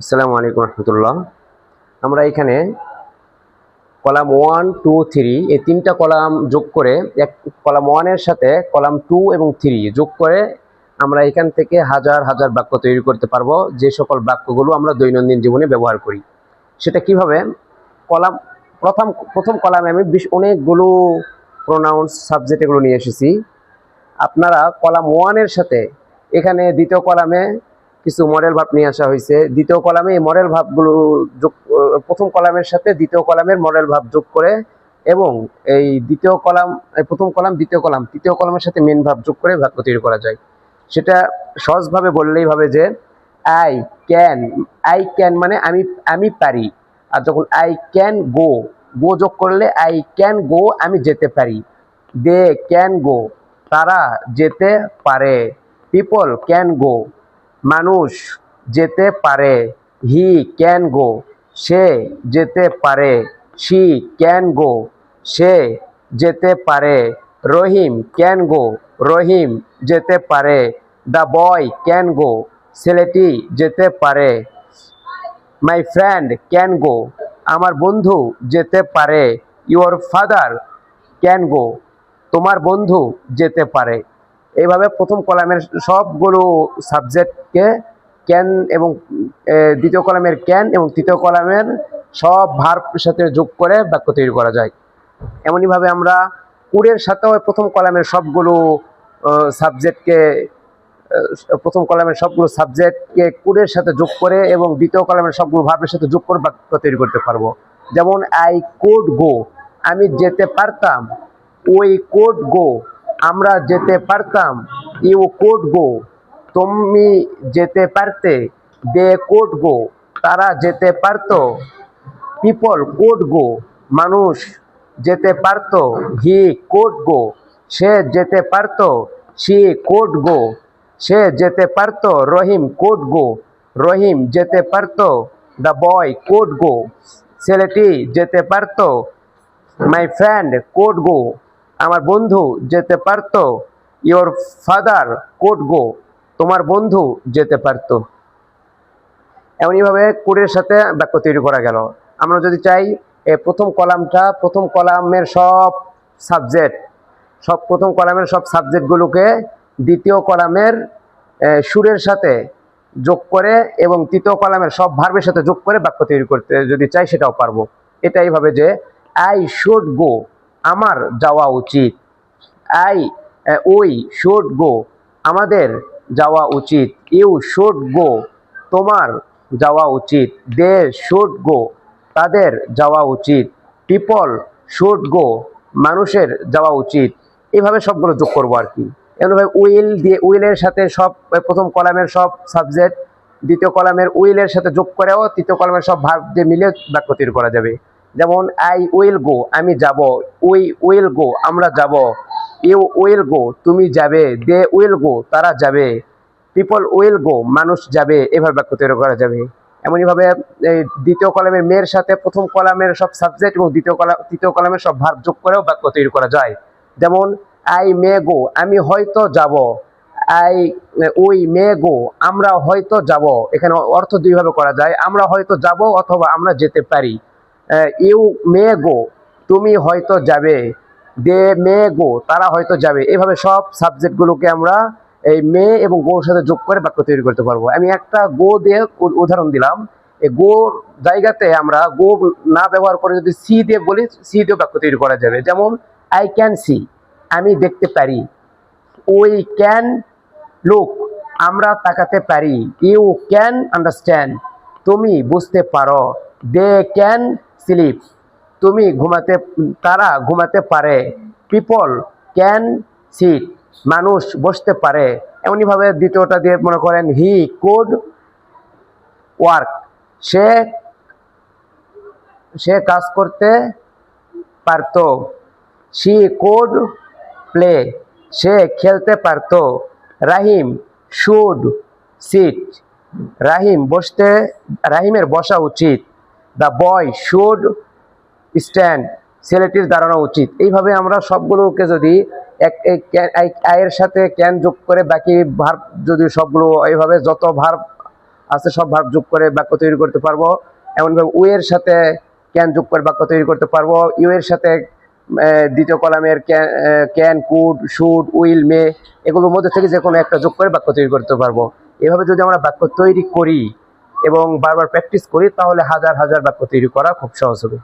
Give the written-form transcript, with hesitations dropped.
আসসালামু আলাইকুম রহমতুল্লাহ। আমরা এখানে কলাম 1, 2, 3 এই তিনটা কলাম যোগ করে কলাম 1 এর সাথে কলাম 2 এবং 3 যোগ করে আমরা এখান থেকে হাজার হাজার বাক্য তৈরি করতে পারবো, যে সকল বাক্যগুলো আমরা দৈনন্দিন জীবনে ব্যবহার করি। সেটা কিভাবে? কলাম প্রথম প্রথম কলামে আমি অনেকগুলো প্রোনাউন্স সাবজেক্ট এগুলো নিয়ে এসেছি। আপনারা কলাম 1 এর সাথে এখানে দ্বিতীয় কলামে কিছু মডেল ভাব নিয়ে আসা হয়েছে। দ্বিতীয় কলামে এই মডেল ভাবগুলো যোগ, প্রথম কলামের সাথে দ্বিতীয় কলামের মডেল ভাব যোগ করে এবং এই দ্বিতীয় কলাম, প্রথম কলাম, দ্বিতীয় কলাম, তৃতীয় কলামের সাথে মেন ভাব যোগ করে বাক্য তৈরি করা যায়। সেটা সহজভাবে বললেই ভাবে যে আই ক্যান মানে আমি পারি। আর যখন আই ক্যান গো, গো যোগ করলে আই ক্যান গো আমি যেতে পারি। দে ক্যান গো তারা যেতে পারে। পিপল ক্যান গো মানুষ যেতে পারে। হি ক্যান গো সে যেতে পারে। শি ক্যান গো সে যেতে পারে। রহিম ক্যান গো রহিম যেতে পারে। দ্য বয় ক্যান গো ছেলেটি যেতে পারে। মাই ফ্রেন্ড ক্যান গো আমার বন্ধু যেতে পারে। ইউর ফাদার ক্যান গো তোমার বন্ধু যেতে পারে। এইভাবে প্রথম কলামের সবগুলো সাবজেক্টকে ক্যান এবং দ্বিতীয় কলামের ক্যান এবং তৃতীয় কলামের সব ভার্বের সাথে যোগ করে বাক্য তৈরি করা যায়। এমনইভাবে আমরা কুড়ের সাথেও প্রথম কলামের সবগুলো সাবজেক্টকে কুড়ের সাথে যোগ করে এবং দ্বিতীয় কলামের সবগুলো ভার্বের সাথে যোগ করে বাক্য তৈরি করতে পারবো। যেমন আই কুড গো আমি যেতে পারতাম। উই কুড গো আমরা যেতে পারতাম। ইউ কুড গো তুমি যেতে পারতে। দে কুড গো তারা যেতে পারতো। পিপল কুড গো মানুষ যেতে পারতো। হি কুড গো সে যেতে পারতো। শি কুড গো সে যেতে পারতো। রহিম কুড গো রহিম যেতে পারতো। দ্য বয় কুড গো ছেলেটি যেতে পারতো। মাই ফ্রেন্ড কুড গো আমার বন্ধু যেতে পারতো। ইয়োর ফাদার কুড গো তোমার বন্ধু যেতে পারতো। এমনইভাবে কুডের সাথে বাক্য তৈরি করা গেল। আমরা যদি চাই প্রথম কলামের প্রথম কলামের সব সাবজেক্টগুলোকে দ্বিতীয় কলামের সুরের সাথে যোগ করে এবং তৃতীয় কলামের সব ভার্বের সাথে যোগ করে বাক্য তৈরি করতে যদি চাই সেটাও পারবো। এটাই ভাবে যে আই শুড গো আমার যাওয়া উচিত। উই শুড গো আমাদের যাওয়া উচিত। ইউ শুড গো তোমার যাওয়া উচিত। দে শুড গো তাদের যাওয়া উচিত। পিপল শুড গো মানুষের যাওয়া উচিত। এইভাবে সবগুলো যোগ করবো আর কি। এমনভাবে উইলের সাথে সব প্রথম কলামের সব সাবজেক্ট দ্বিতীয় কলামের উইলের সাথে যোগ করেও তৃতীয় কলামের সব ভার্ব দিয়ে মিলে বাক্য তৈরি করা যাবে। যেমন আই উইল গো আমি যাব। উই উইল গো আমরা যাব। ইউ উইল গো তুমি যাবে। দে উইল গো তারা যাবে। পিপল উইল গো মানুষ যাবে। এভাবে বাক্য তৈরি করা যাবে। এমনইভাবে দ্বিতীয় কলামের মেয়ের সাথে প্রথম কলামের সব সাবজেক্ট এবং তৃতীয় কলামের সব ভার্ব যোগ করেও বাক্য তৈরি করা যায়। যেমন আই মে গো আমি হয়তো যাব। উই মে গো আমরা হয়তো যাব। এখানে অর্থ দুইভাবে করা যায়, আমরা হয়তো যাব অথবা আমরা যেতে পারি। ইউ মে গো তুমি হয়তো যাবে। দে মে গো তারা হয়তো যাবে। এভাবে সব সাবজেক্টগুলোকে আমরা এই মে এবং গোর সাথে যোগ করে বাক্য তৈরি করতে পারবো। আমি একটা গো দিয়ে উদাহরণ দিলাম। এই গোর জায়গাতে আমরা গো না ব্যবহার করে যদি সি দিয়ে বলি, সি দিয়ে বাক্য তৈরি করা যাবে। যেমন আই ক্যান সি আমি দেখতে পারি। উই ক্যান লুক আমরা তাকাতে পারি। ইউ ক্যান আন্ডারস্ট্যান্ড তুমি বুঝতে পারো। দে ক্যান স্লিপ তারা ঘুমাতে পারে। পিপল ক্যান সিট মানুষ বসতে পারে। এমনইভাবে দ্বিতীয়টা দিয়ে মনে করেন হি কুড ওয়ার্ক সে কাজ করতে পারত। শি কুড প্লে সে খেলতে পারত। রাহিম শুড সিট রাহিমের বসা উচিত। দ্য বয় শুড স্ট্যান্ড ছেলেটির দাঁড়ানো উচিত। এইভাবে আমরা সবগুলোকে যদি আয়ের সাথে ক্যান যোগ করে বাকি ভার্ব যদি সবগুলো এইভাবে যত ভার্ব আছে সব ভার্ব যোগ করে বাক্য তৈরি করতে পারবো। এমনভাবে উই এর সাথে ক্যান যোগ করে বাক্য তৈরি করতে পারবো। ইউ এর সাথে দ্বিতীয় কলামের ক্যান, কুড, শুড, উইল, মে এগুলোর মধ্যে থেকে যে কোনো একটা যোগ করে বাক্য তৈরি করতে পারবো। এভাবে যদি আমরা বাক্য তৈরি করি এবং বারবার প্র্যাকটিস করি তাহলে হাজার হাজার বাক্য তৈরি করা খুব সহজ হবে।